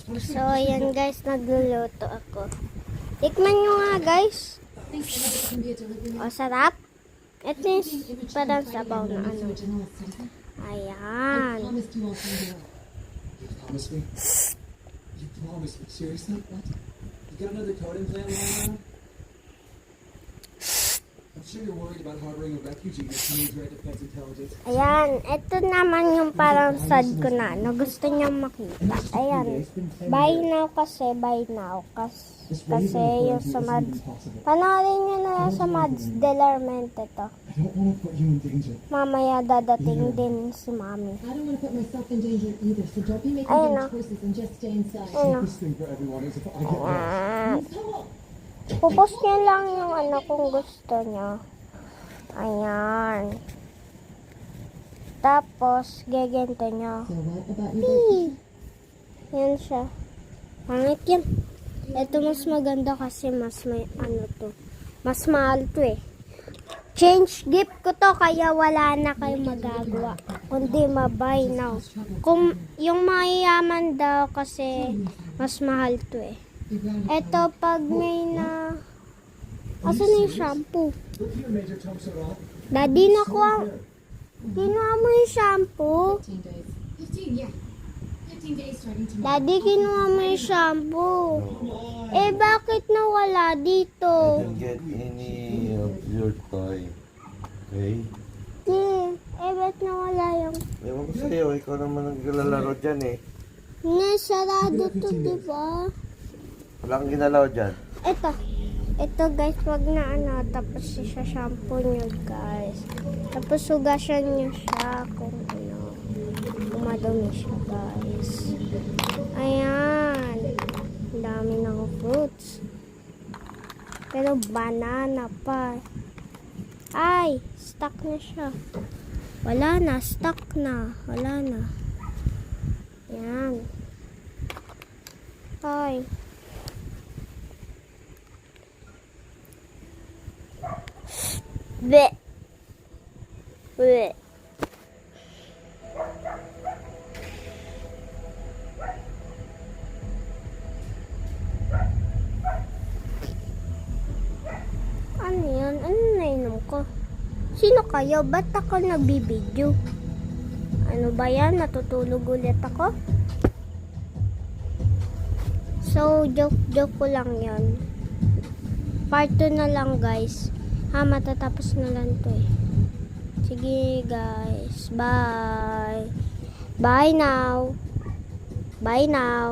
So, ayan guys, nagluluto ako. Tikman nyo nga guys. O, sarap. Ito yung parang sabaw na ano. Ayan. Promise me? You promise me? Seriously? What? You got another coding plan lying around? I'm sure you're worried about harboring a refugee that needs red defense intelligence. Ayan. Ito naman yung parang sad ko na. No, gusto niya makita. Ayan. Buy now kasi. Buy now. Kasi yung sa Mads. Panoorin nyo na lang sa Mads Delarmente to. I don't want to put you in danger. Mamaya dadating din si Mami. I don't want to put myself in danger either, so don't be making Ayun dumb na. choices and just stay inside. Ayun na. This thing for everyone is if I get lost. Come on! Pupos niya lang yung ano kung gusto niya. Ayan. Tapos, gegento niya. So what about your Yan siya. Pangit yan. Ito mas maganda kasi mas may ano to. Mas mahal to eh. Change gift ko to kaya wala na kayong magagawa. Kundi ma-buy now. Kung yung mayayaman daw kasi mas mahal to eh. Ito pag may na... Asan na yung shampoo? Look here, Major Thompson. Daddy, nakuha. Kinuha mo yung shampoo. 15 days? 15, yeah. 15 days starting tomorrow. Daddy, kinuha mo yung shampoo. Eh, bakit nawala dito? Don't get any of your toy. Okay? Ba't nawala yung... Ewan ko sa'yo, ikaw naman naglalaro dyan eh. Sarado to, diba? Wala kang ginalaw dyan. Ito guys, wag na ano, tapos siya shampoo nyo guys. Tapos hugasan nyo siya kung ano, kung madumi siya guys. Ayan. Ang dami ng fruits. Pero banana pa. Ay, stuck na siya. Wala na, stuck na. Wala na. Ayan. Ay. Bleh. Bleh. Ano yan? Ano nainom ko? Sino kayo? Ba't ako nagbibideo? Ano ba yan? Natutulog ulit ako? So, joke ko lang yan. Part 2 na lang guys. Matatapos na lang to eh. Sige guys. Bye. Bye now. Bye now.